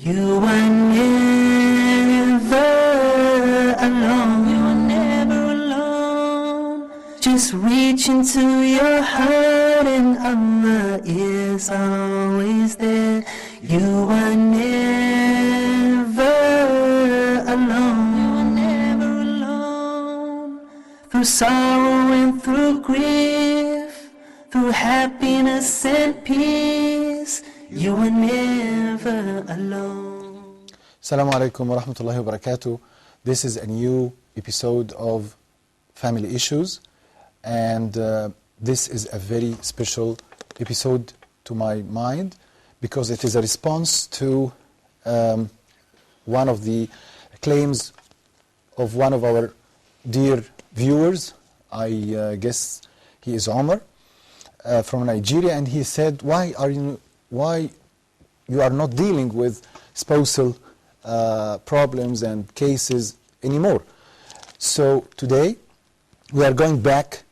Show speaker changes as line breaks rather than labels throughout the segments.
You are never alone. You are never alone. Just reach into your heart and Allah is always there. You are never alone. You are never alone. Through sorrow and through grief, through happiness and peace, you are never alone.
Assalamu alaikum wa rahmatullahi wa barakatuh. This is a new episode of Family Issues, and this is a very special episode to my mind because it is a response to one of the claims of one of our dear viewers. I guess he is Omar from Nigeria, and he said, why you are not dealing with spousal problems and cases anymore? So today we are going back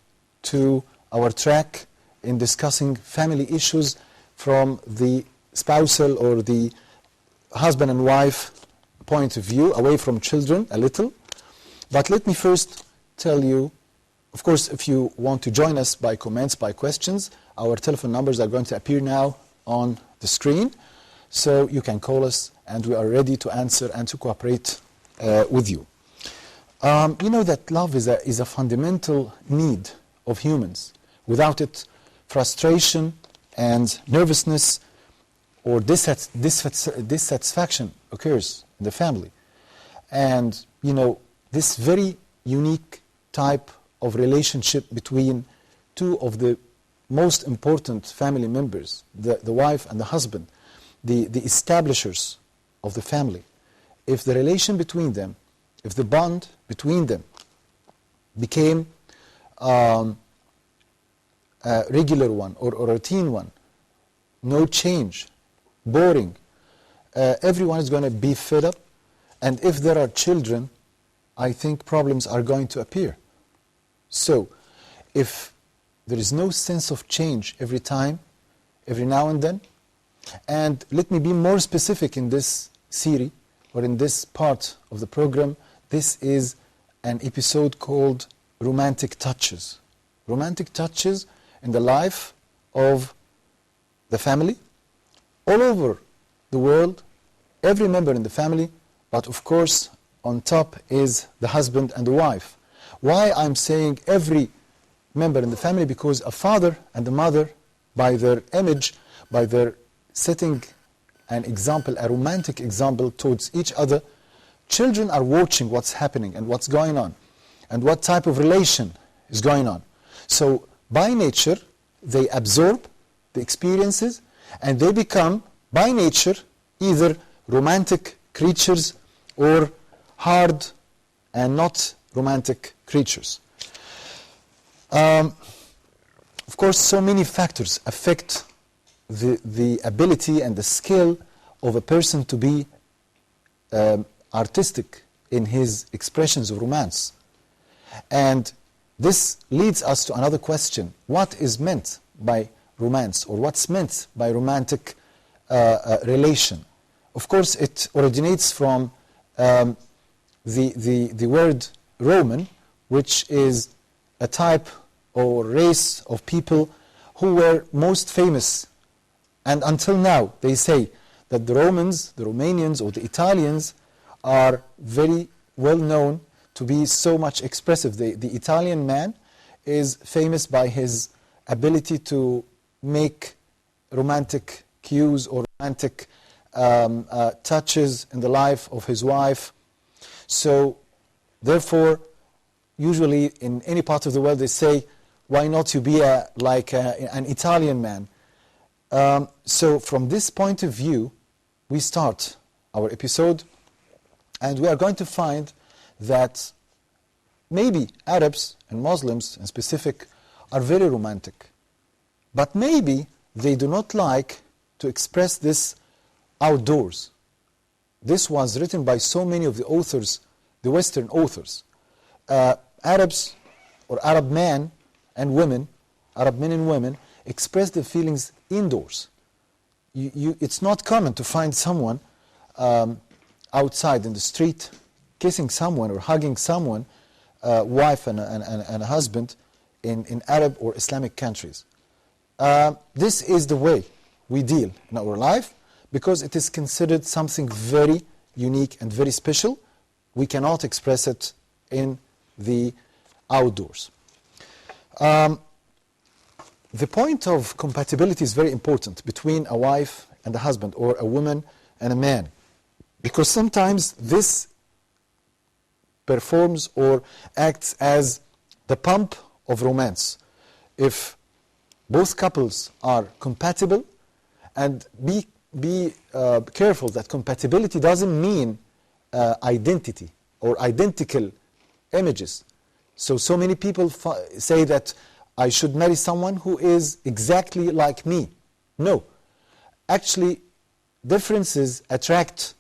to our track in discussing family issues from the spousal or the husband and wife point of view, away from children a little. But let me first tell you, of course, if you want to join us by comments, by questions, our telephone numbers are going to appear now on the screen, so you can call us and we are ready to answer and to cooperate with you. You know that love is a fundamental need of humans. Without it, frustration and nervousness or dissatisfaction occurs in the family. And you know, this very unique type of relationship between two of the most important family members, the wife and the husband, the establishers of the family, if the relation between them, if the bond between them became a regular one or a routine one, no change, boring, everyone is going to be fed up, and if there are children, I think problems are going to appear. So, if there is no sense of change every time, every now and then, and let me be more specific in this series, or in this part of the program, this is an episode called Romantic Touches. Romantic touches in the life of the family, all over the world, every member in the family, but of course, on top is the husband and the wife. Why I'm saying every member in the family? Because a father and a mother, by their image, by their setting an example, a romantic example towards each other, children are watching what's happening and what's going on and what type of relation is going on. So by nature, they absorb the experiences and they become, by nature, either romantic creatures or hard and not romantic creatures. Of course, so many factors affect the ability and the skill of a person to be artistic in his expressions of romance. And this leads us to another question. What is meant by romance, or what's meant by romantic relation? Of course, it originates from the word Roman, which is a type or race of people who were most famous. And until now, they say that the Romans, the Romanians, or the Italians are very well known to be so much expressive. The Italian man is famous by his ability to make romantic cues or romantic touches in the life of his wife. So, therefore, usually in any part of the world they say, why not you be like an Italian man? So from this point of view, we start our episode, and we are going to find that maybe Arabs and Muslims in specific are very romantic, but maybe they do not like to express this outdoors. This was written by so many of the authors, the Western authors. Arabs or Arab men and women, Arab men and women, express their feelings indoors. It's not common to find someone outside in the street, kissing someone or hugging someone, wife and a husband, in Arab or Islamic countries. This is the way we deal in our life, because it is considered something very unique and very special. We cannot express it in the outdoors. The point of compatibility is very important between a wife and a husband, or a woman and a man, because sometimes this performs or acts as the pump of romance. If both couples are compatible, and be careful that compatibility doesn't mean identity or identical images. So many people say that I should marry someone who is exactly like me. No. Actually, differences attract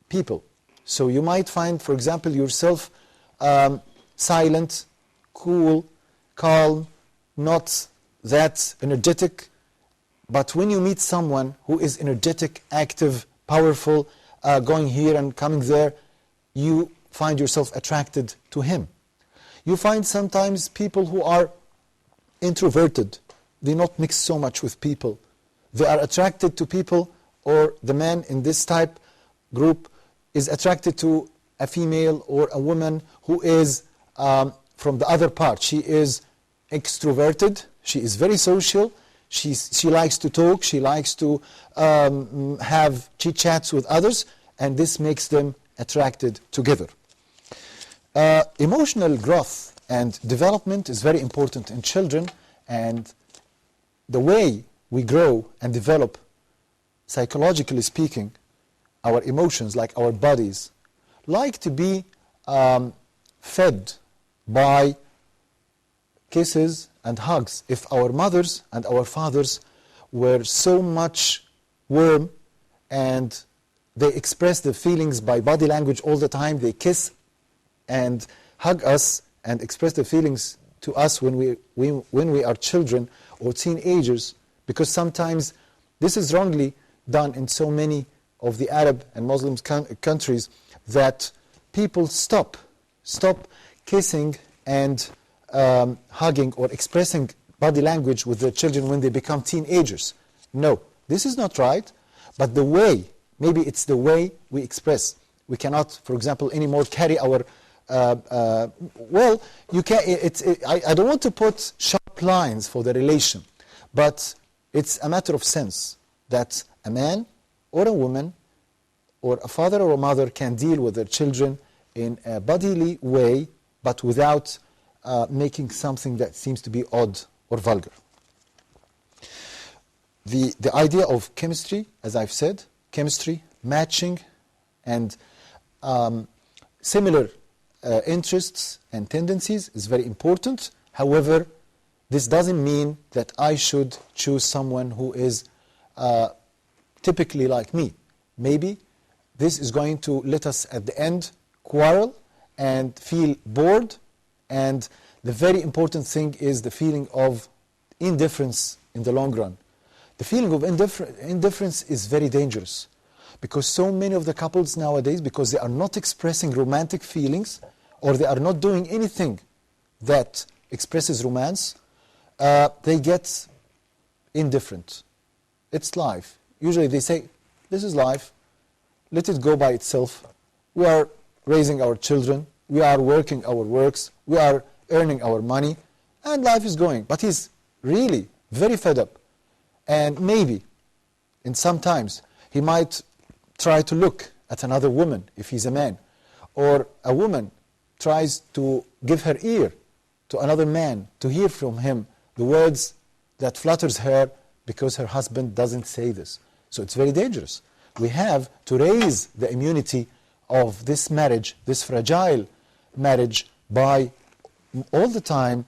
people. So you might find, for example, yourself silent, cool, calm, not that energetic. But when you meet someone who is energetic, active, powerful, going here and coming there, you find yourself attracted to him. You find sometimes people who are introverted, they not mix so much with people. They are attracted to people, or the man in this type group is attracted to a female or a woman who is from the other part. She is extroverted, she is very social, she likes to talk, she likes to have chit-chats with others, and this makes them attracted together. Emotional growth and development is very important in children, and the way we grow and develop, psychologically speaking, our emotions, like our bodies, like to be fed by kisses and hugs. If our mothers and our fathers were so much warm and they express their feelings by body language all the time, they kiss and hug us and express their feelings to us when we are children or teenagers, because sometimes this is wrongly done in so many of the Arab and Muslim countries, that people stop kissing and hugging or expressing body language with their children when they become teenagers. No, this is not right, but the way, maybe it's the way we express. We cannot, for example, anymore carry our well, you can. I don't want to put sharp lines for the relation, but it's a matter of sense that a man or a woman or a father or a mother can deal with their children in a bodily way, but without making something that seems to be odd or vulgar. The idea of chemistry, as I've said, chemistry, matching, and similar interests and tendencies is very important. However, this doesn't mean that I should choose someone who is typically like me. Maybe this is going to let us at the end quarrel and feel bored, and the very important thing is the feeling of indifference in the long run. The feeling of indifference is very dangerous, because so many of the couples nowadays, because they are not expressing romantic feelings, or they are not doing anything that expresses romance, they get indifferent. It's life. Usually they say, this is life, let it go by itself. We are raising our children, we are working our works, we are earning our money, and life is going. But he's really very fed up. And maybe, in some times, he might try to look at another woman if he's a man. Or a woman tries to give her ear to another man, to hear from him the words that flatters her, because her husband doesn't say this. So it's very dangerous. We have to raise the immunity of this marriage, this fragile marriage, by all the time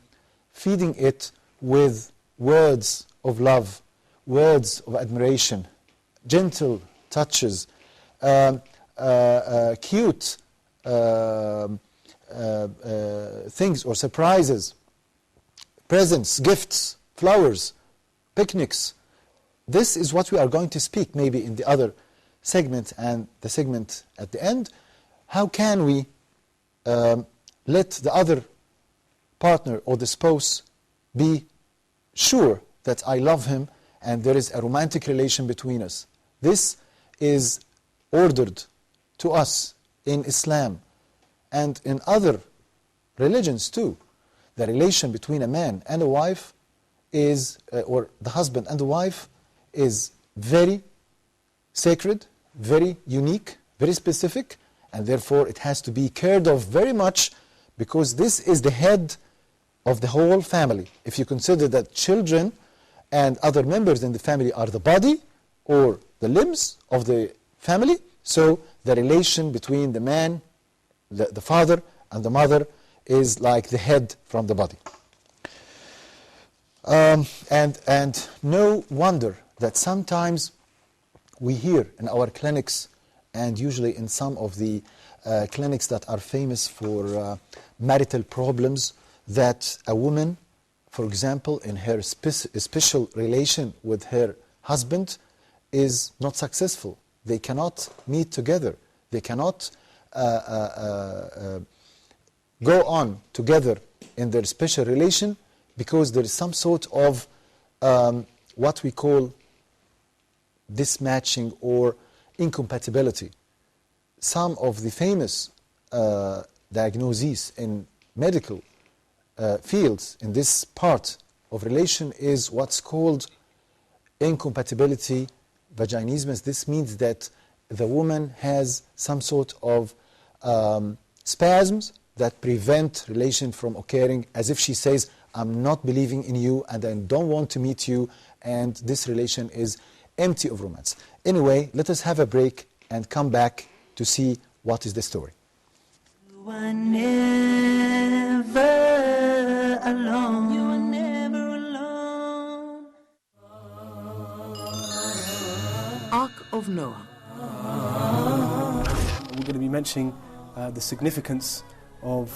feeding it with words of love, words of admiration, gentle touches, cute things or surprises, presents, gifts, flowers, picnics. This is what we are going to speak maybe in the other segment and the segment at the end, how can we let the other partner or the spouse be sure that I love him and there is a romantic relation between us? This is ordered to us in Islam and in other religions too. The relation between a man and a wife is, or the husband and the wife, is very sacred, very unique, very specific, and therefore it has to be cared of very much, because this is the head of the whole family. If you consider that children and other members in the family are the body or the limbs of the family, so the relation between the man, the father and the mother is like the head from the body. And no wonder that sometimes we hear in our clinics, and usually in some of the clinics that are famous for marital problems, that a woman, for example, in her special relation with her husband is not successful. They cannot meet together. They cannot go on together in their special relation, because there is some sort of what we call mismatching or incompatibility. Some of the famous diagnoses in medical fields in this part of relation is what's called incompatibility vaginismus. This means that the woman has some sort of spasms that prevent relation from occurring, as if she says, I'm not believing in you and I don't want to meet you, and this relation is empty of romance. Anyway, let us have a break and come back to see what is the story.
You are never alone. You are never alone.
Ark of Noah.
We're going to be mentioning the significance of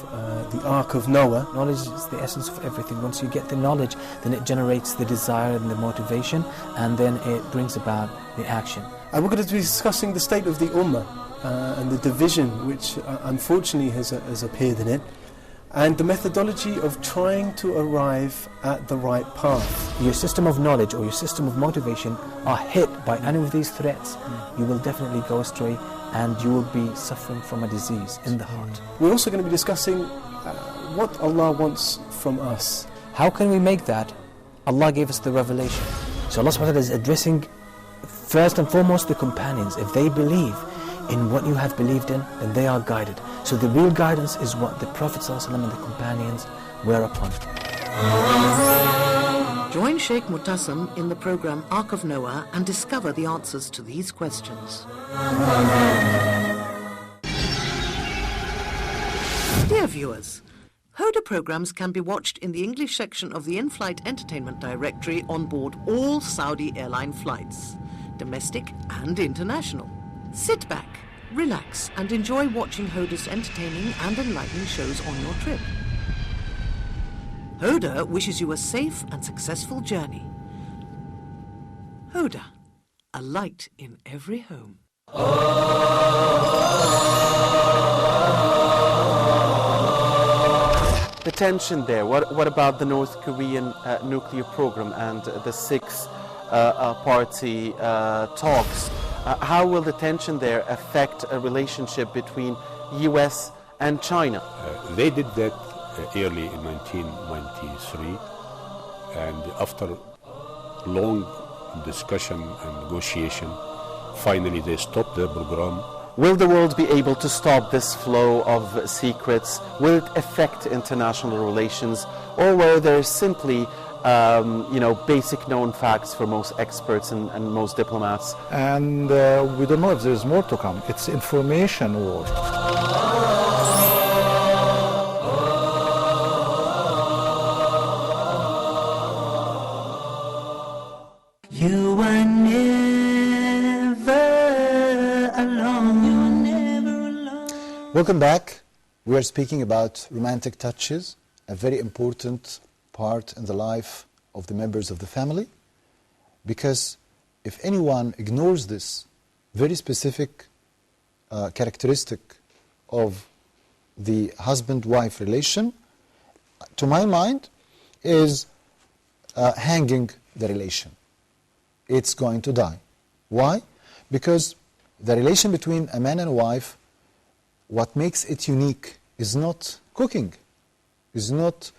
the Ark of Noah.
Knowledge is the essence of everything. Once you get the knowledge, then it generates the desire and the motivation, and then it brings about the action.
And we're going to be discussing the state of the Ummah and the division which unfortunately has appeared in it, and the methodology of trying to arrive at the right path.
Your system of knowledge or your system of motivation are hit by any of these threats, you will definitely go astray and you will be suffering from a disease in the heart.
We're also going to be discussing what Allah wants from us.
How can we make that? Allah gave us the revelation. So Allah subhanahu wa ta'ala is addressing first and foremost the companions. If they believe in what you have believed in, then they are guided. So the real guidance is what the Prophet ﷺ and the companions were upon.
Join Sheikh Mutassim in the program Ark of Noah and discover the answers to these questions. Dear viewers, Hoda programs can be watched in the English section of the in-flight entertainment directory on board all Saudi airline flights, domestic and international. Sit back, relax and enjoy watching Hoda's entertaining and enlightening shows on your trip. Hoda wishes you a safe and successful journey. Hoda, a light in every home.
The tension there, what about the North Korean nuclear program and the six-party talks? How will the tension there affect a relationship between US and China?
They did that early in 1993, and after long discussion and negotiation, finally they stopped the program.
Will the world be able to stop this flow of secrets? Will it affect international relations? Or were there simply basic known facts for most experts and most diplomats?
And we don't know if there's more to come. It's information war.
You are never alone. You are never alone.
Welcome back. We are speaking about romantic touches, a very important part in the life of the members of the family, because if anyone ignores this, very specific characteristic of the husband-wife relation, to my mind, is hanging the relation. It's going to die. Why? Because the relation between a man and a wife, what makes it unique is not cooking, is not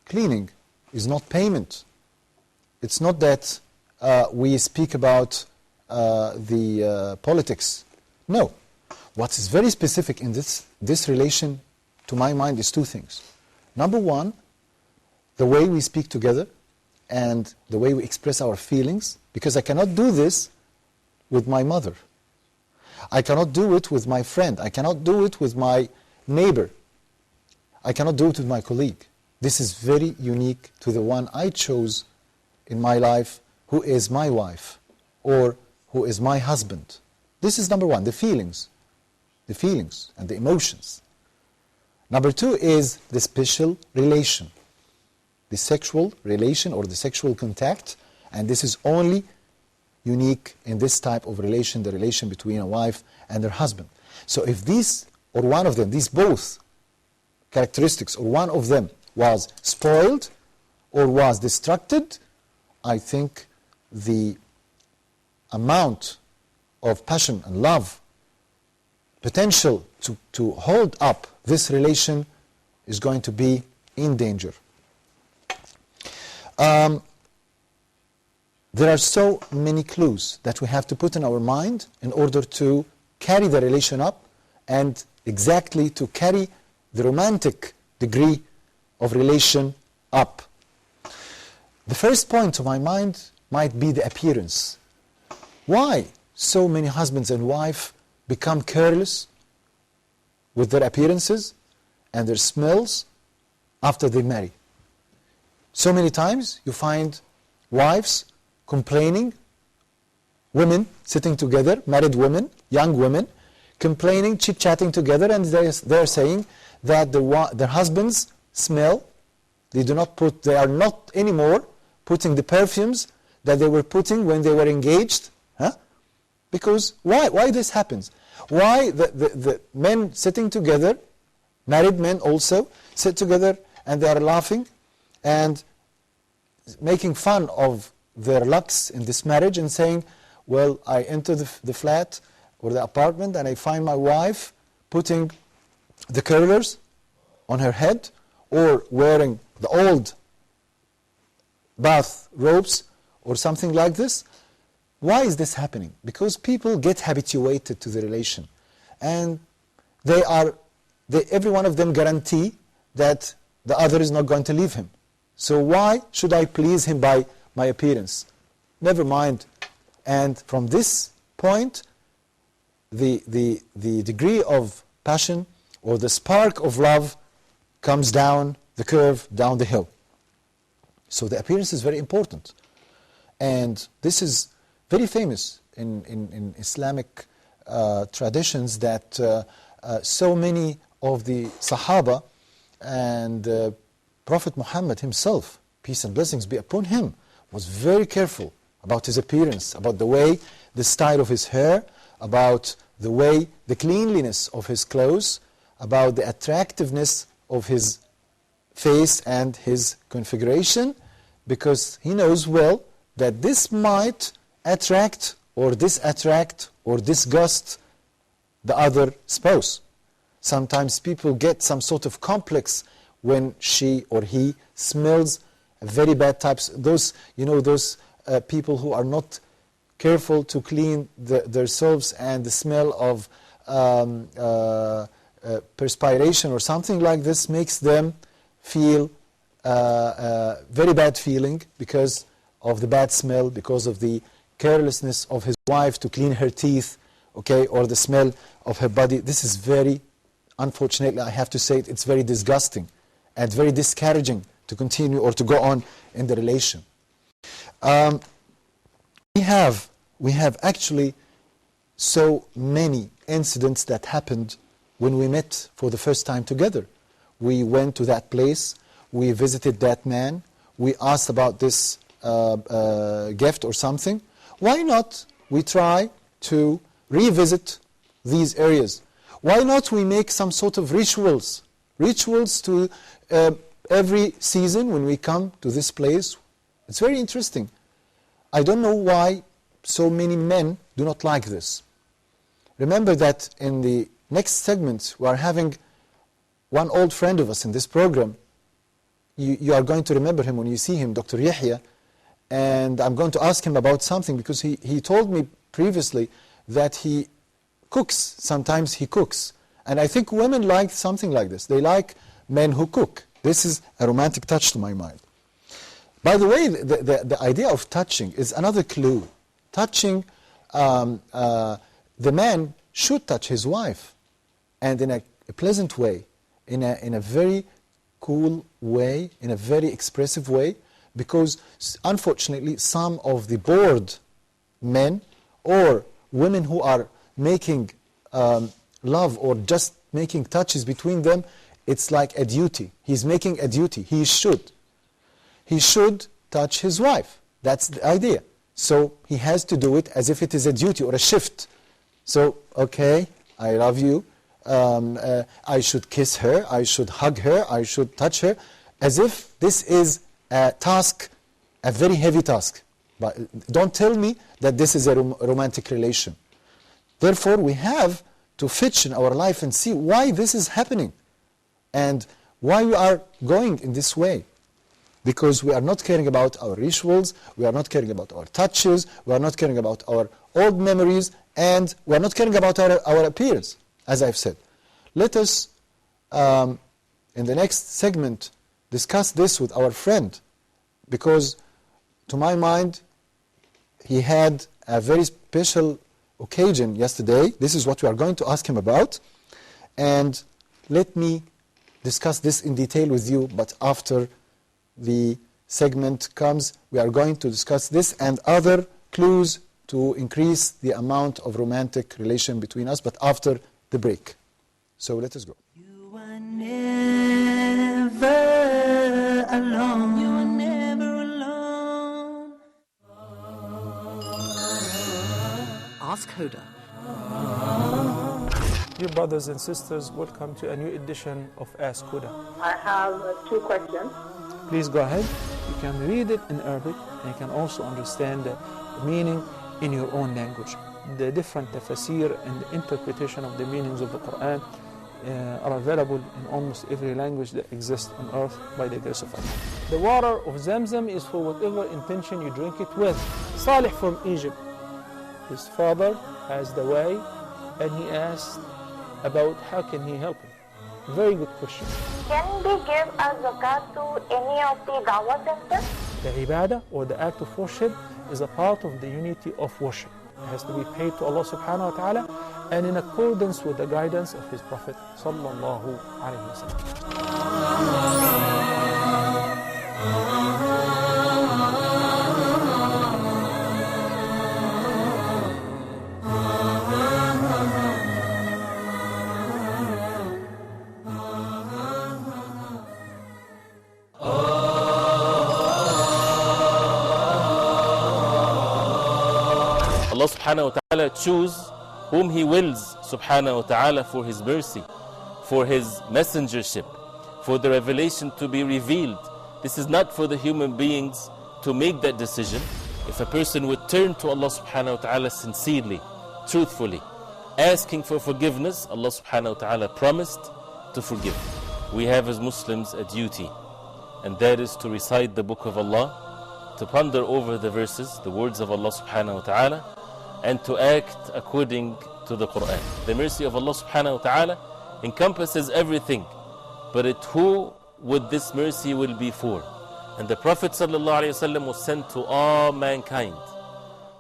cleaning, is not payment. It's not that we speak about the politics. No. What is very specific in this relation, to my mind, is two things. Number one, the way we speak together and the way we express our feelings, because I cannot do this with my mother. I cannot do it with my friend. I cannot do it with my neighbor. I cannot do it with my colleague. This is very unique to the one I chose in my life, who is my wife or who is my husband. This is number one, the feelings and the emotions. Number two is the special relation, the sexual relation or the sexual contact, and this is only unique in this type of relation, the relation between a wife and her husband. So if these, or one of them, these both characteristics, or one of them was spoiled or was destructed, I think the amount of passion and love, potential to hold up this relation is going to be in danger. There are so many clues that we have to put in our mind in order to carry the relation up and exactly to carry the romantic degree of relation up. The first point to my mind might be the appearance. Why so many husbands and wives become careless with their appearances and their smells after they marry? So many times you find wives complaining, women sitting together, married women, young women, complaining, chit-chatting together, and they're saying that their husbands smell. They are not anymore putting the perfumes that they were putting when they were engaged. Because why this happens? Why the men sitting together, married men also, sit together and they are laughing and making fun of their lucks in this marriage and saying, well, I enter the flat or the apartment and I find my wife putting the curlers on her head or wearing the old bath robes or something like this. Why is this happening? Because people get habituated to the relation, and every one of them guarantee that the other is not going to leave him. So why should I please him by my appearance? Never mind. And from this point, the degree of passion or the spark of love comes down the curve, down the hill. So the appearance is very important. And this is very famous in Islamic traditions that so many of the Sahaba and Prophet Muhammad himself, peace and blessings be upon him, was very careful about his appearance, about the way, the style of his hair, about the way, the cleanliness of his clothes, about the attractiveness of his face and his configuration, because he knows well that this might attract or disattract or disgust the other spouse. Sometimes people get some sort of complex when she or he smells very bad types. Those people who are not careful to clean themselves, and the smell of perspiration or something like this makes them feel very bad feeling because of the bad smell, because of the carelessness of his wife to clean her teeth, okay, or the smell of her body. This is very, unfortunately, I have to say it's very disgusting and very discouraging to continue or to go on in the relation. We have actually so many incidents that happened when we met for the first time together. We went to that place, we visited that man, we asked about this gift or something. Why not we try to revisit these areas. Why not we make some sort of rituals to every season when we come to this place? It's very interesting. I don't know why so many men do not like this. Remember that in the next segment we are having one old friend of us in this program. You are going to remember him when you see him, Dr. Yahya, and I'm going to ask him about something because he told me previously that he cooks. Sometimes he cooks. And I think women like something like this. They like men who cook. This is a romantic touch to my mind. By the way, the idea of touching is another clue. Touching, the man should touch his wife, and in a pleasant way, in a very cool way, in a very expressive way, because unfortunately some of the bored men or women who are making love or just making touches between them, it's like a duty. He's making a duty. He should touch his wife. That's the idea. So he has to do it as if it is a duty or a shift. So, okay, I love you. I should kiss her. I should hug her. I should touch her. As if this is a task, a very heavy task. But don't tell me that this is a romantic relation. Therefore, we have to fetch in our life and see why this is happening and why we are going in this way. Because we are not caring about our rituals, we are not caring about our touches, we are not caring about our old memories, and we are not caring about our appearance, as I've said. Let us, in the next segment, discuss this with our friend, because to my mind, he had a very special occasion yesterday. This is what we are going to ask him about. And let me discuss this in detail with you, but after the segment comes, we are going to discuss this and other clues to increase the amount of romantic relation between us, but after the break. So let us go.
You are never alone. You are never alone.
Ask Hoda.
Dear brothers and sisters, welcome to a new edition of Ask Huda.
I have two questions.
Please go ahead. You can read it in Arabic and you can also understand the meaning in your own language. The different tafsir and the interpretation of the meanings of the Quran are available in almost every language that exists on earth by the grace of Allah. The water of Zamzam is for whatever intention you drink it with. Salih from Egypt, his father has the way and he asked about how can he help him. Very good question.
Can they give a zakat to any of the dawah centers?
The ibadah or the act of worship is a part of the unity of worship. It has to be paid to Allah subhanahu wa ta'ala and in accordance with the guidance of His Prophet sallallahu alayhi wa sallam.
Allah subhanahu wa ta'ala choose whom He wills subhanahu wa ta'ala for His mercy, for His messengership, for the revelation to be revealed. This is not for the human beings to make that decision. If a person would turn to Allah subhanahu wa ta'ala sincerely, truthfully, asking for forgiveness, Allah subhanahu wa ta'ala promised to forgive. We have as Muslims a duty, and that is to recite the book of Allah, to ponder over the verses, the words of Allah subhanahu wa ta'ala, and to act according to the Quran. The mercy of Allah subhanahu wa ta'ala encompasses everything, but who would this mercy will be for? And the Prophet sallallahu alayhi wa sallam was sent to all mankind.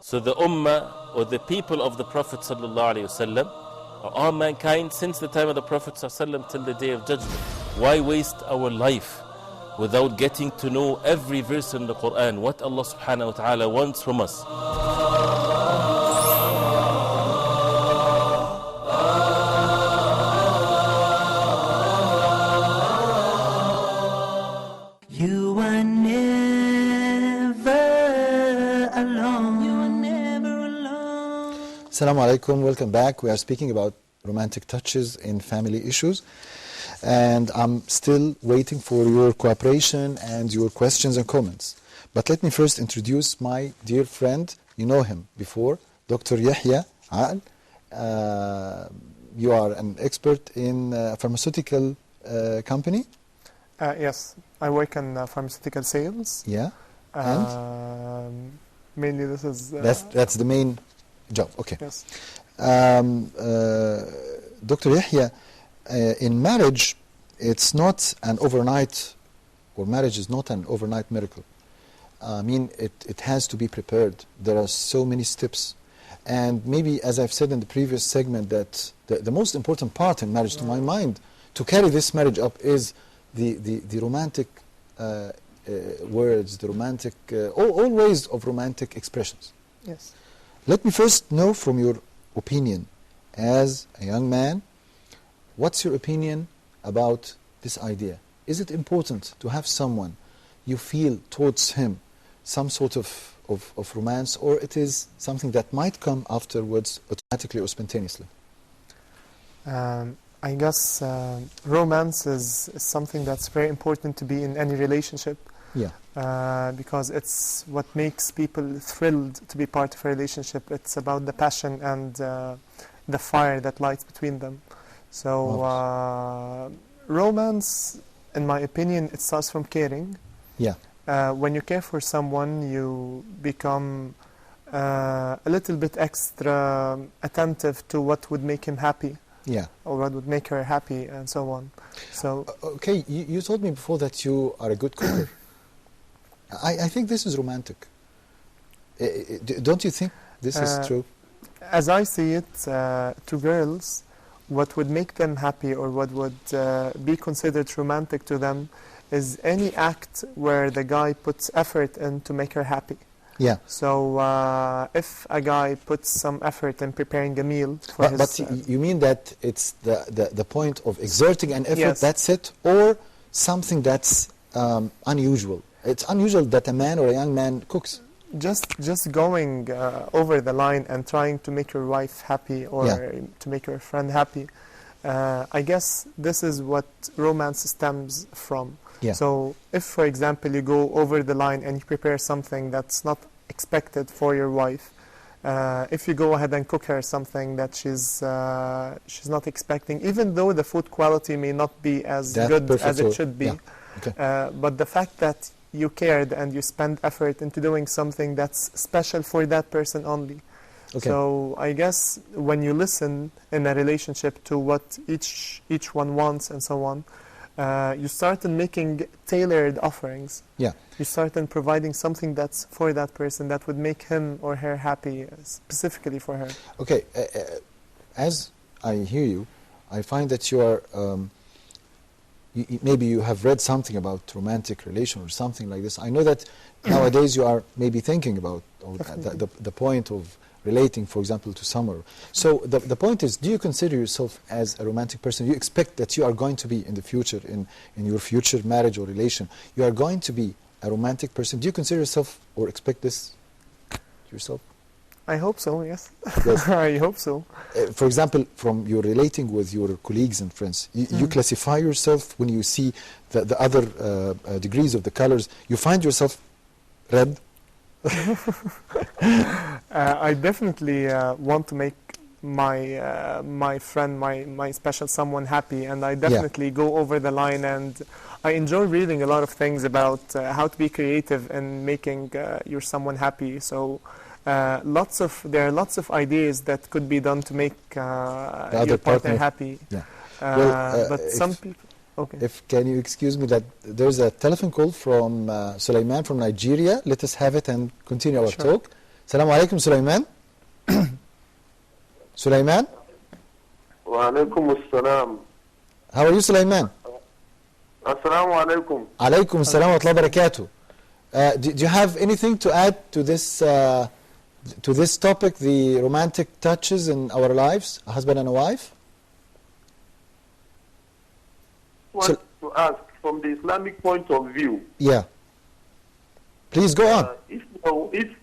So the ummah or the people of the Prophet sallallahu alayhi wa sallam are all mankind since the time of the Prophet sallallahu alayhi wa sallam till the day of judgment. Why waste our life without getting to know every verse in the Quran, what Allah subhanahu wa ta'ala wants from us?
You are never alone. You are never alone.
Assalamu alaikum, welcome back. We are speaking about romantic touches in family issues. And I'm still waiting for your cooperation and your questions and comments. But let me first introduce my dear friend. You know him before, Dr. Yahya Al. You are an expert in a pharmaceutical company?
Yes, I work in pharmaceutical sales.
Yeah. And?
Mainly this is...
That's the main job, okay.
Yes.
Dr. Yahya, in marriage, it's not an overnight, or marriage is not an overnight miracle. I mean, it has to be prepared. There are so many steps. And maybe, as I've said in the previous segment, that the most important part in marriage, to my mind, to carry this marriage up is the romantic words, the romantic, all ways of romantic expressions.
Yes.
Let me first know from your opinion, as a young man, what's your opinion about this idea? Is it important to have someone you feel towards him some sort of romance, or it is something that might come afterwards automatically or spontaneously?
I guess romance is something that's very important to be in any relationship.
Yeah.
Because it's what makes people thrilled to be part of a relationship. It's about the passion and the fire that lights between them. So romance, in my opinion, it starts from caring.
Yeah.
When you care for someone, you become a little bit extra attentive to what would make him happy.
Yeah.
Or what would make her happy, and so on. So
okay, you told me before that you are a good cooker. I think this is romantic. Don't you think this is true?
As I see it, to girls, what would make them happy or what would be considered romantic to them is any act where the guy puts effort in to make her happy.
Yeah.
So if a guy puts some effort in preparing a meal for his...
But you mean that it's the point of exerting an effort,
yes.
That's it, or something that's unusual? It's unusual that a man or a young man cooks.
Just going over the line and trying to make your wife happy or to make your friend happy. I guess this is what romance stems from.
Yeah.
So if, for example, you go over the line and you prepare something that's not expected for your wife, if you go ahead and cook her something that she's not expecting, even though the food quality may not be as good as it should be,
okay.
But the fact that you cared and you spend effort into doing something that's special for that person only.
Okay.
So I guess when you listen in a relationship to what each one wants and so on, you start making tailored offerings.
Yeah.
You start providing something that's for that person that would make him or her happy, specifically for her.
Okay. As I hear you, I find that you are... maybe you have read something about romantic relation or something like this. I know that nowadays you are maybe thinking about the point of relating, for example, to summer. So the point is, do you consider yourself as a romantic person? You expect that you are going to be in the future, in your future marriage or relation, you are going to be a romantic person. Do you consider yourself or expect this yourself?
I hope so, yes.
Yes.
I hope so.
For example, from your relating with your colleagues and friends, you classify yourself when you see the other degrees of the colors, you find yourself red?
I definitely want to make my friend, my special someone happy, and I definitely go over the line, and I enjoy reading a lot of things about how to be creative in making your someone happy. So there are lots of ideas that could be done to make your partner happy.
Yeah.
But some people... Okay.
Can you excuse me that there's a telephone call from Sulaiman from Nigeria. Let us have it and continue our talk. Assalamu alaikum, Sulaiman. Sulaiman?
Wa alaikum assalam.
How are you, Sulaiman?
Assalamu alaikum.
Alaikum assalam wa rahmatullahi wa barakatuh. Do you have anything to add to this topic, the romantic touches in our lives, a husband and a wife?
Want to ask from the Islamic point of view.
Yeah. Please go on.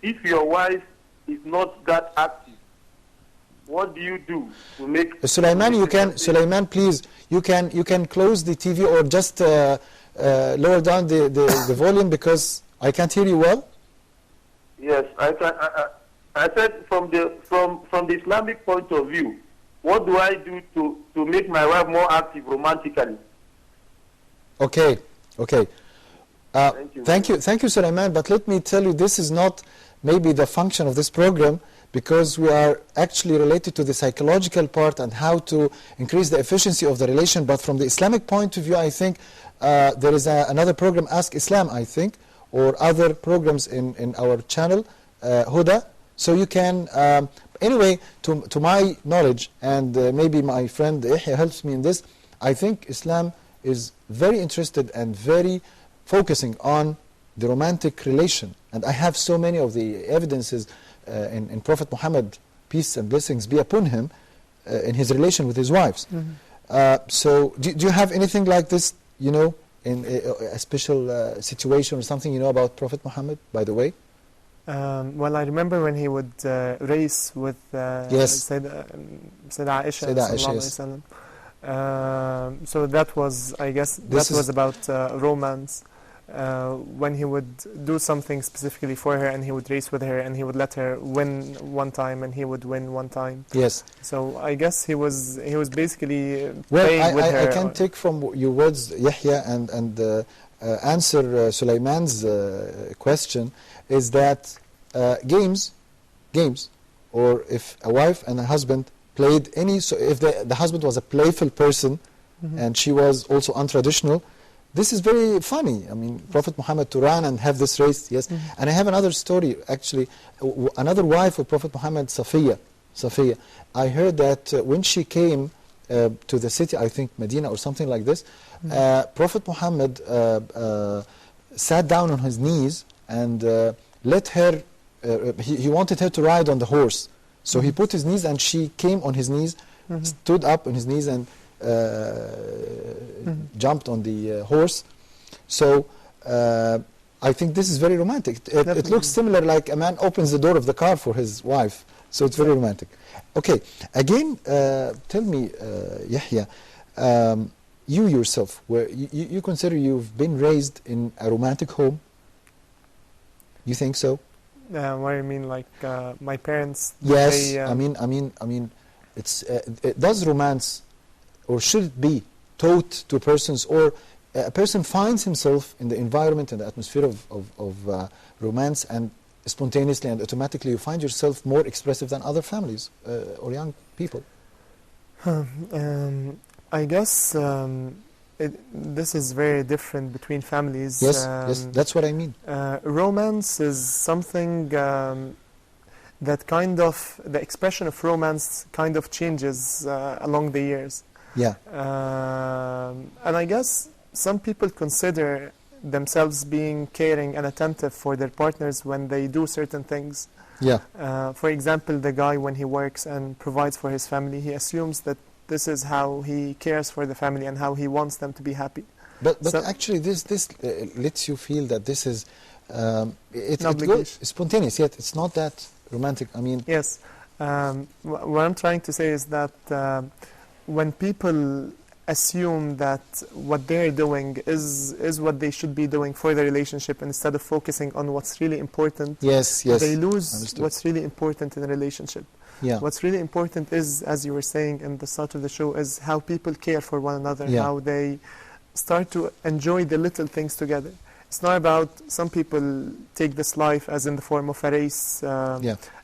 If your wife is not that active, what do you do to make...
Sulaiman, Sulaiman, please, you can close the TV or just lower down the volume because I can't hear you well.
Yes, I can. I said from the Islamic point of view, what do I do to make my wife more active romantically?
Okay. Thank you, Sulaiman. But let me tell you, this is not maybe the function of this program, because we are actually related to the psychological part and how to increase the efficiency of the relation. But from the Islamic point of view, I think there is another program, Ask Islam, I think, or other programs in our channel, Huda. So you can, anyway, to my knowledge, and maybe my friend Yahya helps me in this, I think Islam is very interested and very focusing on the romantic relation. And I have so many of the evidences in Prophet Muhammad, peace and blessings be upon him, in his relation with his wives. So do you have anything like this, in a special situation or something about Prophet Muhammad, by the way?
Well, I remember when he would race with Sayyidah Aisha,
yes.
So that was, I guess, that was about romance. When he would do something specifically for her and he would race with her and he would let her win one time and he would win one time.
Yes.
So I guess he was basically playing with her.
I can take from your words, Yahya, and answer Sulaiman's question, is that games, or if a wife and a husband played so if the husband was a playful person and she was also untraditional, this is very funny. I mean, Prophet Muhammad to run and have this race, yes. And I have another story, actually. Another wife of Prophet Muhammad, Safiya. I heard that when she came to the city, I think Medina or something like this, Prophet Muhammad sat down on his knees and let her, he wanted her to ride on the horse. So he put his knees and she came on his knees, stood up on his knees and jumped on the horse. So I think this is very romantic. It looks similar like a man opens the door of the car for his wife. So it's very romantic. Okay, again, tell me, Yahya, you yourself, you consider you've been raised in a romantic home? You think so?
What do you mean, like my parents?
Yes, I mean, it's does romance, or should it be taught to persons, or a person finds himself in the environment and the atmosphere of romance, and spontaneously and automatically you find yourself more expressive than other families or young people?
I guess this is very different between families.
Yes, that's what I mean.
Romance is something that kind of, the expression of romance kind of changes along the years.
Yeah.
And I guess some people consider themselves being caring and attentive for their partners when they do certain things.
Yeah.
For example, the guy, when he works and provides for his family, he assumes that this is how he cares for the family and how he wants them to be happy.
But so actually this lets you feel that this is it goes spontaneous, yet it's not that romantic. I mean,
yes. What I'm trying to say is that when people assume that what they're doing is what they should be doing for the relationship, instead of focusing on what's really important,
yes,
they lose what's really important in a relationship.
Yeah.
What's really important is, as you were saying in the start of the show, is how people care for one another, how they start to enjoy the little things together. It's not about, some people take this life as in the form of a race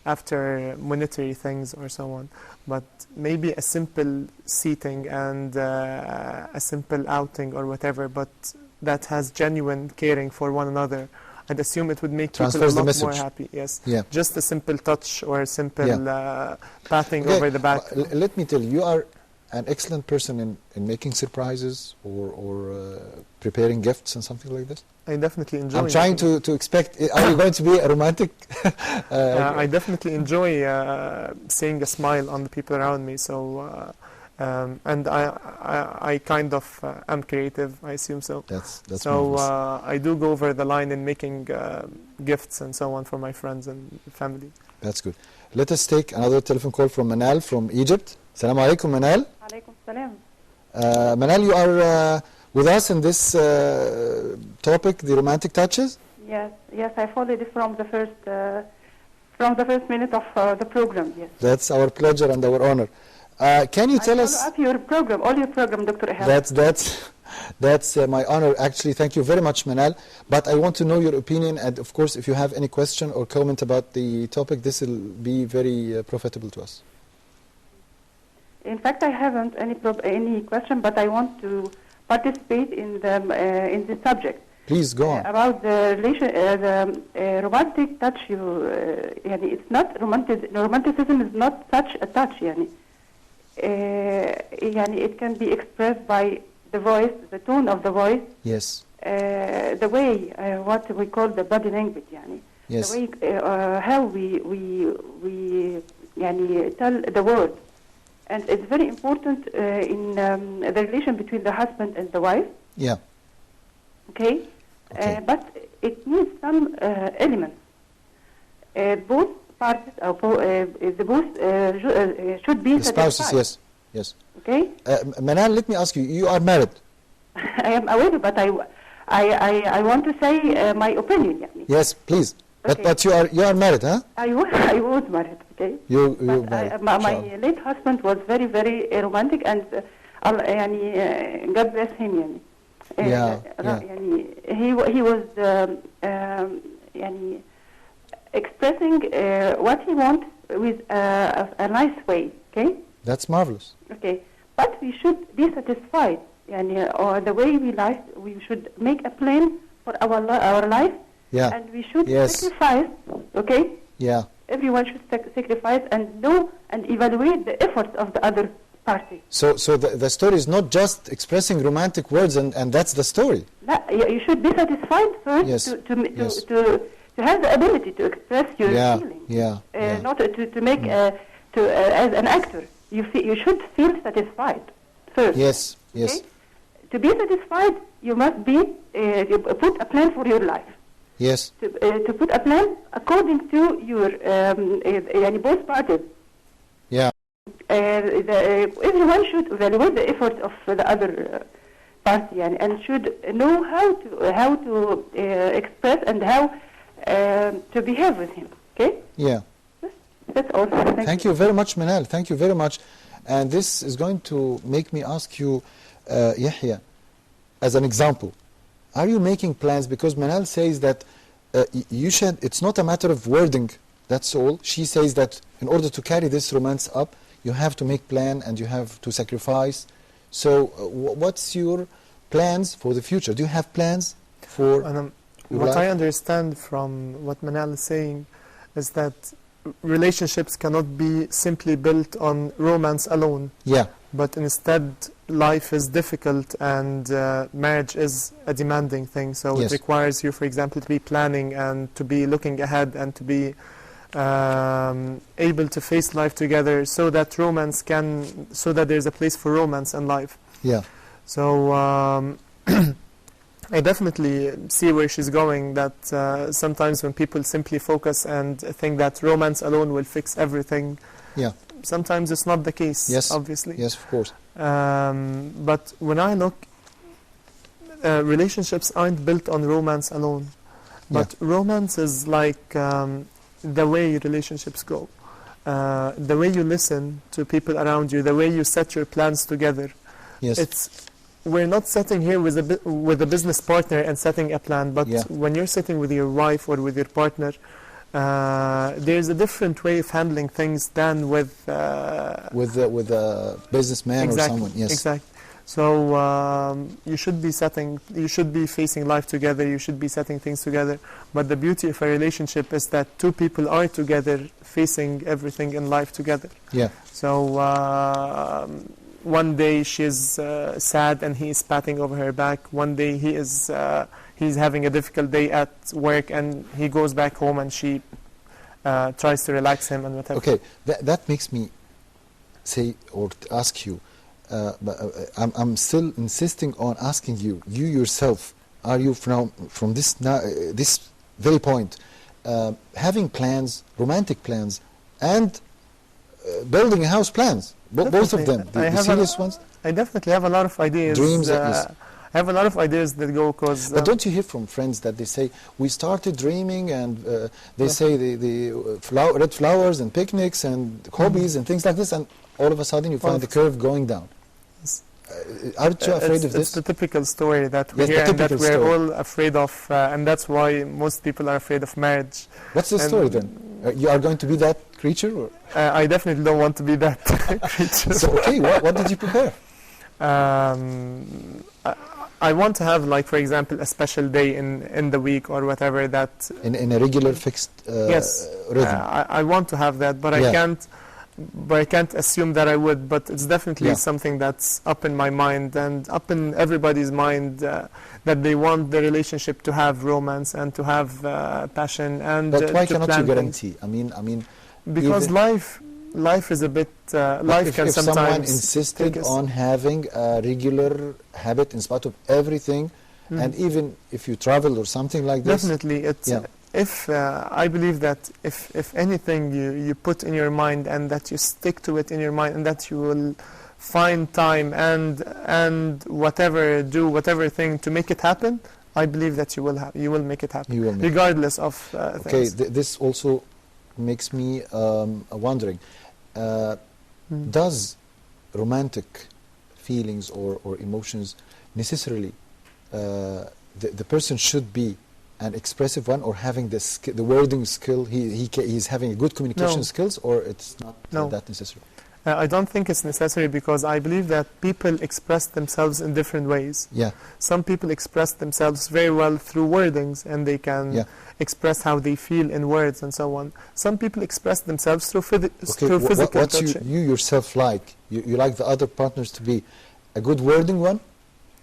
after monetary things or so on, but maybe a simple seating and a simple outing or whatever, but that has genuine caring for one another. I'd assume it would make people a lot more happy. Yes, just a simple touch or a simple patting over the back.
Let me tell you, you are an excellent person in making surprises or preparing gifts and something like this.
I definitely enjoy.
I'm trying to expect. Are you going to be a romantic?
I definitely enjoy seeing a smile on the people around me. So, and I kind of am creative. I assume so.
That's
so. I do go over the line in making gifts and so on for my friends and family.
That's good. Let us take another telephone call from Manal from Egypt. Assalamu alaikum, Manal.
Alaikum salam.
Manal, you are with us in this topic, the romantic touches?
Yes, I followed it from the first minute of the program. Yes.
That's our pleasure and our honor. Can you tell us?
I follow up all your program, Dr. Ehab.
That's my honor. Actually, thank you very much, Manal. But I want to know your opinion, and of course, if you have any question or comment about the topic, this will be very profitable to us.
In fact, I haven't any question, but I want to participate in the subject.
Please go on.
About the romantic touch. It's not romanticism is not such a touch. It can be expressed by the voice, the tone of the voice.
Yes.
The way what we call the body language.
Yes.
The way how we tell the word. And it's very important in the relation between the husband and the wife.
Yeah.
Okay? But it needs some elements. Both parties, should be
the
satisfied.
spouses, yes.
Okay?
Manal, let me ask you, you are married?
I am aware, but I want to say my opinion.
Yes, please.
Okay.
But you are married, huh?
I was married, okay?
You married.
My late husband was very, very romantic, and God bless him. He was expressing what he wants with a nice way, okay?
That's marvelous.
Okay, but we should be satisfied, or the way we live, we should make a plan for our life.
Yeah.
And we should sacrifice, okay?
Yeah.
Everyone should sacrifice and know and evaluate the efforts of the other party.
So the story is not just expressing romantic words and that's the story.
No, you should be satisfied first to have the ability to express your feelings. Not to make, as an actor, you should feel satisfied first.
Yes,
okay?
yes.
To be satisfied, you must be put a plan for your life.
Yes.
To put a plan according to your both parties.
Yeah.
Everyone should evaluate the efforts of the other party and should know how to express and how to behave with him. Okay.
Yeah.
That's all.
Thank you very much, Manal. Thank you very much. And this is going to make me ask you, Yahya, as an example. Are you making plans? Because Manal says that it's not a matter of wording, that's all. She says that in order to carry this romance up, you have to make plan and you have to sacrifice. So what's your plans for the future? Do you have plans for
what life? I understand from what Manal is saying is that relationships cannot be simply built on romance alone.
Yeah.
But instead, life is difficult and marriage is a demanding thing. So it requires you, for example, to be planning and to be looking ahead and to be able to face life together so that there's a place for romance in life.
Yeah.
So I definitely see where she's going, that sometimes when people simply focus and think that romance alone will fix everything, sometimes it's not the case, obviously.
Yes, of course.
But when I look, relationships aren't built on romance alone. But romance is like the way relationships go. The way you listen to people around you, the way you set your plans together.
Yes.
We're not sitting here with a business partner and setting a plan, but when you're sitting with your wife or with your partner, there's a different way of handling things than with a
businessman or someone. Yes.
Exactly. So you should be facing life together. You should be setting things together. But the beauty of a relationship is that two people are together, facing everything in life together.
Yeah.
So one day she's sad and he's patting over her back. One day he's having a difficult day at work and he goes back home and she tries to relax him and whatever.
Okay, that makes me say or ask you. I'm still insisting on asking you. You yourself, are you from this very point having plans, romantic plans, and building a house plans. Both of them, the serious ones.
I definitely have a lot of ideas.
Dreams.
I have a lot of ideas that go because...
But don't you hear from friends that they say, we started dreaming, and they say the red flowers and picnics and hobbies and things like this, and all of a sudden you find the curve going down. Aren't you afraid of this?
It's the typical story that we hear and that we're all afraid of, and that's why most people are afraid of marriage.
What's the story then? You are going to be that creature? Or?
I definitely don't want to be that creature.
So, okay, what did you prepare?
I want to have, like, for example, a special day in the week or whatever that...
In a regular fixed
yes,
rhythm.
I want to have that, but I can't assume that I would, but it's definitely something that's up in my mind and up in everybody's mind, that they want the relationship to have romance and to have passion and
but why
to
cannot
plan
you guarantee?
things.
I mean,
because life is a bit life can
if
sometimes
someone insisted on having a regular habit in spite of everything, and even if you travel or something like this,
definitely it's if I believe that if anything you put in your mind and that you stick to it in your mind and that you will find time and whatever thing to make it happen, I believe that you will make it happen, regardless of things.
Okay, this also makes me wondering, does romantic feelings or emotions necessarily the person should be an expressive one, or having the wording skill, he's having good communication skills, or it's not that necessary?
I don't think it's necessary, because I believe that people express themselves in different ways.
Yeah.
Some people express themselves very well through wordings, and they can express how they feel in words and so on. Some people express themselves through physical
what
touching.
you yourself like? You like the other partners to be a good wording one,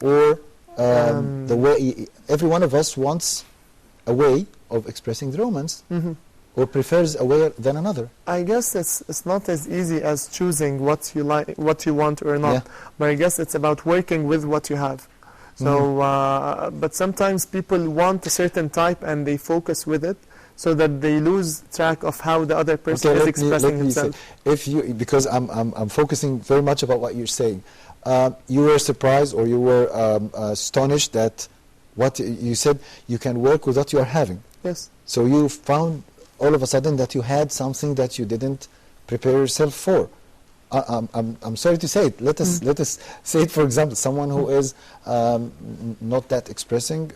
or the way every one of us wants a way of expressing the romance, or prefers a way than another?
I guess it's not as easy as choosing what you like, what you want or not. But I guess it's about working with what you have. So, but sometimes people want a certain type and they focus with it, so that they lose track of how the other person is expressing himself.
Because I'm focusing very much about what you're saying. You were surprised, or you were astonished that what you said, you can work with what you are having.
Yes.
So you found all of a sudden that you had something that you didn't prepare yourself for. I'm sorry to say it. Let us say it. For example, someone who is not that expressing,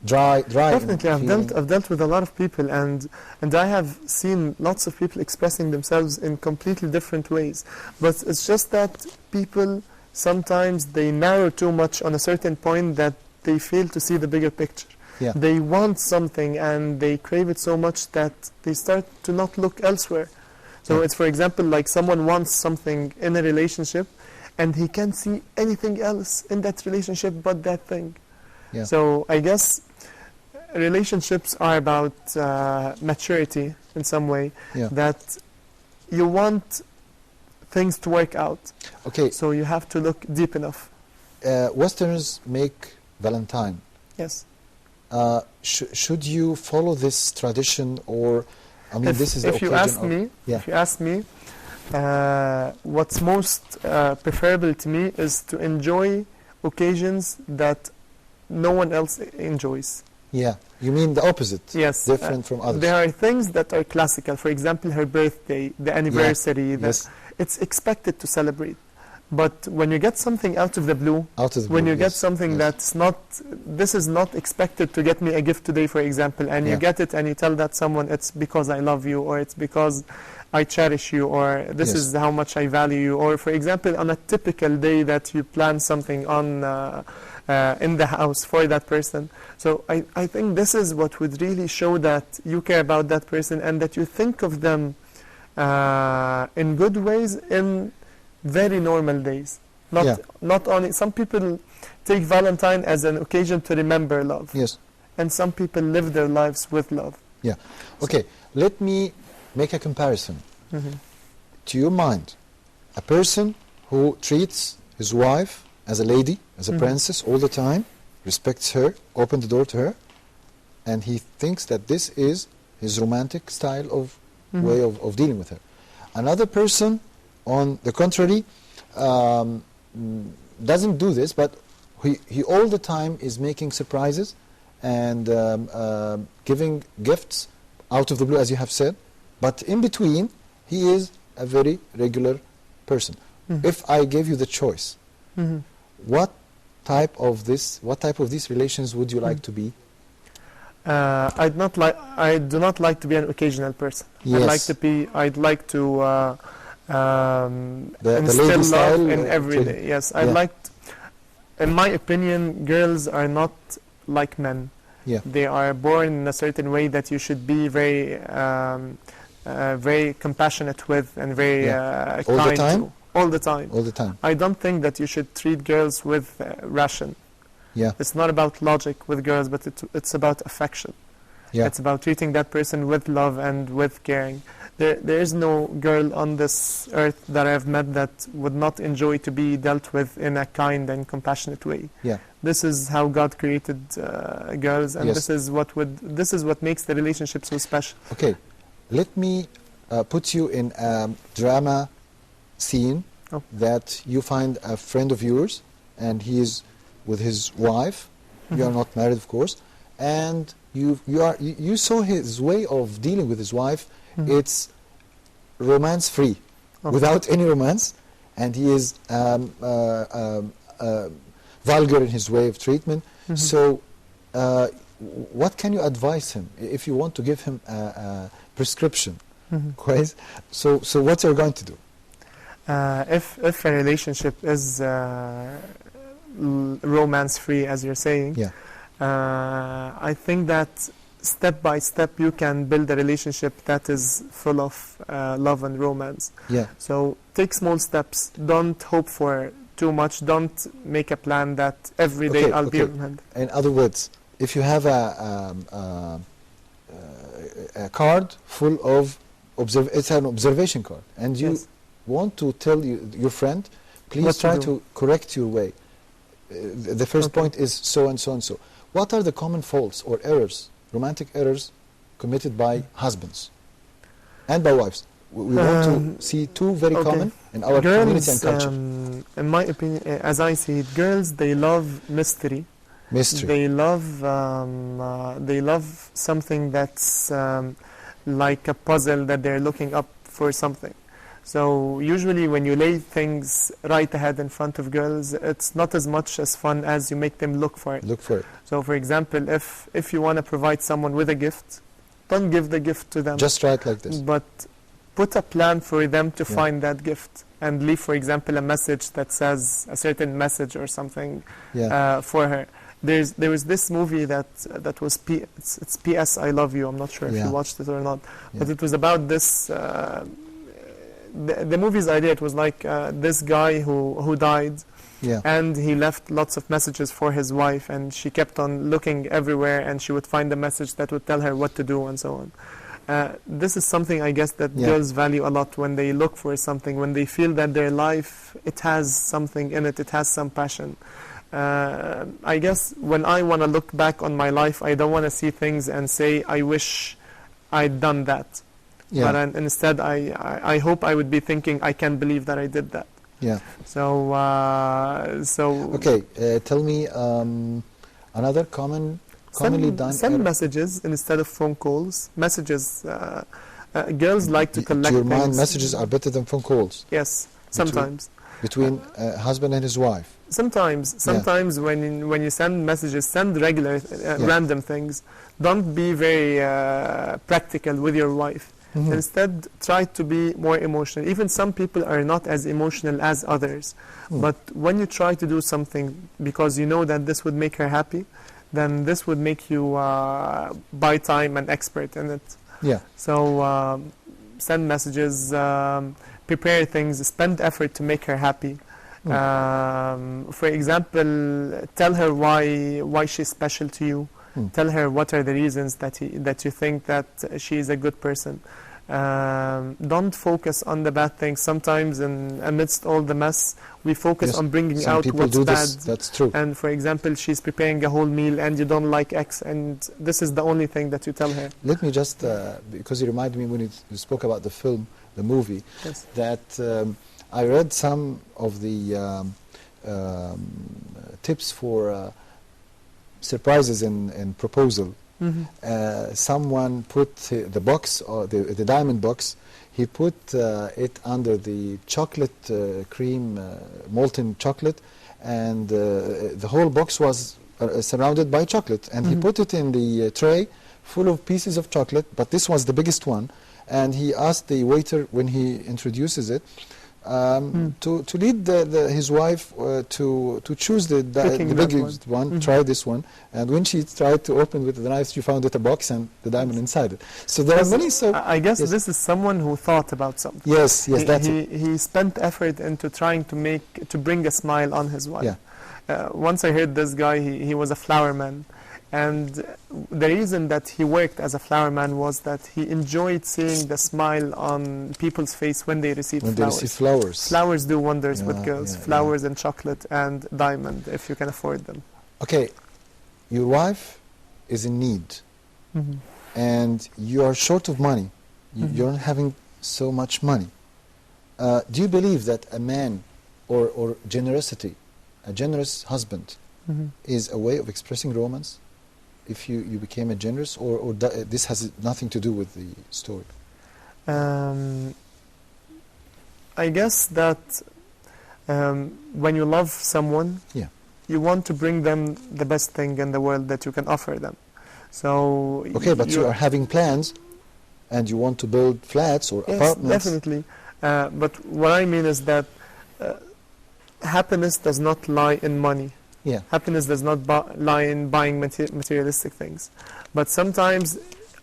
dry.
Definitely, I've dealt with a lot of people, and I have seen lots of people expressing themselves in completely different ways. But it's just that people sometimes they narrow too much on a certain point that they fail to see the bigger picture.
Yeah.
They want something and they crave it so much that they start to not look elsewhere. So it's, for example, like someone wants something in a relationship and he can't see anything else in that relationship but that thing.
Yeah.
So I guess relationships are about maturity in some way, that you want things to work out.
Okay.
So you have to look deep enough.
Westerners make Valentine.
Yes.
Should you follow this tradition, or I mean, this is the occasion
If you ask me, what's most preferable to me is to enjoy occasions that no one else enjoys.
Yeah, you mean the opposite?
Yes,
different from others.
There are things that are classical. For example, her birthday, the anniversary. It's expected to celebrate. But when you get something out of the blue, when you get something that's not, this is not expected to get me a gift today, for example, and you get it and you tell that someone, it's because I love you, or it's because I cherish you, or this is how much I value you, or for example, on a typical day that you plan something on in the house for that person. So I think this is what would really show that you care about that person and that you think of them in good ways in very normal days. Not only, some people take Valentine as an occasion to remember love.
Yes.
And some people live their lives with love.
Yeah. Okay, let me make a comparison. To your mind, a person who treats his wife as a lady, as a princess all the time, respects her, open the door to her, and he thinks that this is his romantic style of way of dealing with her. Another person, on the contrary, doesn't do this, but he all the time is making surprises and giving gifts out of the blue, as you have said, but in between he is a very regular person. If I gave you the choice, what type of these relations would you like to be?
I do not like to be an occasional person.
Yes.
I'd like to
the
instill
lady
love
style,
in every day. Yes, I'd like. In my opinion, girls are not like men.
Yeah.
They are born in a certain way that you should be very, very compassionate with and very kind
all the time?
to. All the time.
All the time.
I don't think that you should treat girls with ration.
Yeah.
It's not about logic with girls, but it's about affection.
Yeah.
It's about treating that person with love and with caring. There is no girl on this earth that I have met that would not enjoy to be dealt with in a kind and compassionate way.
Yeah.
This is how God created girls, and
Yes.
this is what makes the relationship so special.
Okay, let me put you in a drama scene that you find a friend of yours, and he is with his wife. You are not married, of course, and you saw his way of dealing with his wife. It's romance free, without any romance, and he is vulgar in his way of treatment. So what can you advise him if you want to give him a prescription? So what are you going to do?
If a relationship is romance free, as you're saying, I think that step by step you can build a relationship that is full of love and romance.
Yeah.
So take small steps. Don't hope for too much. Don't make a plan that every day I'll be romantic.
In other words, if you have a card full of it's an observation card, and you want to tell your friend, please try to correct your way. The first point is so and so and so. What are the common faults or errors, romantic errors, committed by husbands and by wives? We want to see two very common in our community and culture.
In my opinion, as I see it, girls, they love mystery. They love something that's like a puzzle that they're looking up for something. So usually when you lay things right ahead in front of girls, it's not as much as fun as you make them look for it.
Look for it.
So for example, if you want to provide someone with a gift, don't give the gift to them.
Just right like this.
But put a plan for them to find that gift, and leave, for example, a message that says a certain message or something for her. There was this movie that was it's P.S. I Love You. I'm not sure if you watched it or not, but it was about this. The movie's idea, it was like this guy who died, and he left lots of messages for his wife, and she kept on looking everywhere, and she would find a message that would tell her what to do and so on. This is something I guess that girls value a lot when they look for something, when they feel that their life, it has something in it, it has some passion. I guess when I want to look back on my life, I don't want to see things and say, I wish I'd done that. But instead, I hope I would be thinking, I can't believe that I did that.
Yeah.
So,
okay, tell me another commonly done
send messages instead of phone calls. Messages. Girls like to collect
to your
things.
mind, messages are better than phone calls.
Yes, sometimes.
Between husband and his wife. Sometimes when you send messages, send regular, random things. Don't be very practical with your wife. Instead, try to be more emotional. Even some people are not as emotional as others. But when you try to do something because you know that this would make her happy, then this would make you buy time and expert in it. Yeah.
So send messages, prepare things, spend effort to make her happy. For example, tell her why she's special to you. Tell her what are the reasons that you think that she is a good person. Don't focus on the bad things. Sometimes amidst all the mess, we focus on bringing out what's bad.
That's true.
And for example, she's preparing a whole meal and you don't like X, and this is the only thing that you tell her.
Let me just, because you reminded me when you spoke about the film, the movie,
yes.
that I read some of the tips for surprises in proposal.
Mm-hmm.
Someone put the box, or the diamond box, he put it under the chocolate cream, molten chocolate, and the whole box was surrounded by chocolate, and he put it in the tray full of pieces of chocolate, but this was the biggest one, and he asked the waiter when he introduces it to lead his wife to choose the biggest one, try this one, and when she tried to open with the knife, she found it a box and the diamond inside it. So there are many. So
I guess this is someone who thought about something.
Yes, that's it.
He spent effort into trying to bring a smile on his wife.
Yeah.
Once I heard this guy, he was a flower man. And the reason that he worked as a flower man was that he enjoyed seeing the smile on people's face when they receive flowers. Flowers do wonders with girls. Flowers and chocolate and diamond, if you can afford them.
Okay, your wife is in need, and you are short of money. You're not having so much money. Do you believe that a man or generosity, a generous husband, is a way of expressing romance? If you became a generous, or this has nothing to do with the story?
I guess that when you love someone, you want to bring them the best thing in the world that you can offer them. So
okay, but you are having plans, and you want to build flats or apartments.
Definitely. But what I mean is that happiness does not lie in money.
Yeah.
Happiness does not lie in buying materialistic things. But sometimes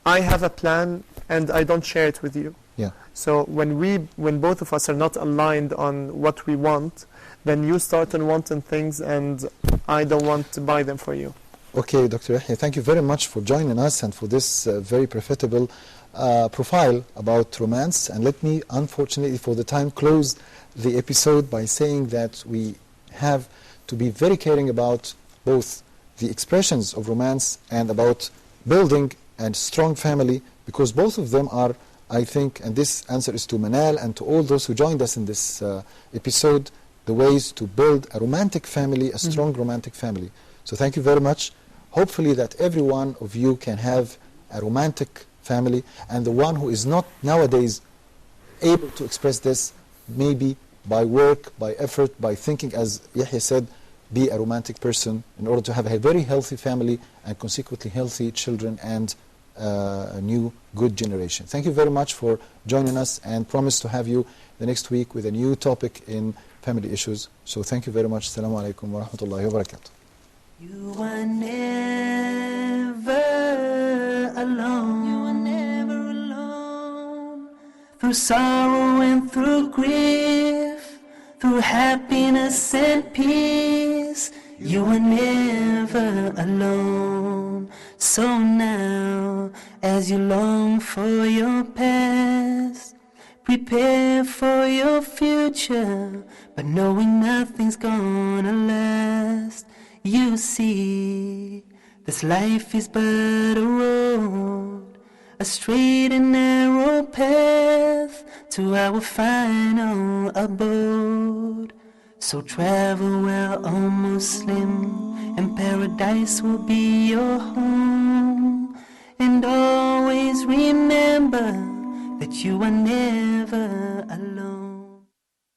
I have a plan and I don't share it with you.
Yeah.
So when both of us are not aligned on what we want, then you start on wanting things and I don't want to buy them for you.
Okay, Dr. Yahya, thank you very much for joining us and for this very profitable profile about romance. And let me, unfortunately for the time, close the episode by saying that we have to be very caring about both the expressions of romance and about building a strong family, because both of them are, I think, and this answer is to Manal and to all those who joined us in this episode, the ways to build a romantic family, a strong romantic family. So thank you very much. Hopefully that every one of you can have a romantic family, and the one who is not nowadays able to express this, maybe by work, by effort, by thinking, as Yahya said, be a romantic person in order to have a very healthy family and consequently healthy children and a new good generation. Thank you very much for joining us, and promise to have you the next week with a new topic in family issues. So thank you very much. Assalamu alaikum wa rahmatullahi wa barakatuh.
You are never alone. You are never alone. Through sorrow and through grief, through happiness and peace, you are never alone. So now, as you long for your past, prepare for your future, but knowing nothing's gonna last. You see, this life is but a road, a straight and narrow path to our final abode. So travel well, O Muslim, and paradise will be your home. And always remember that you are never alone.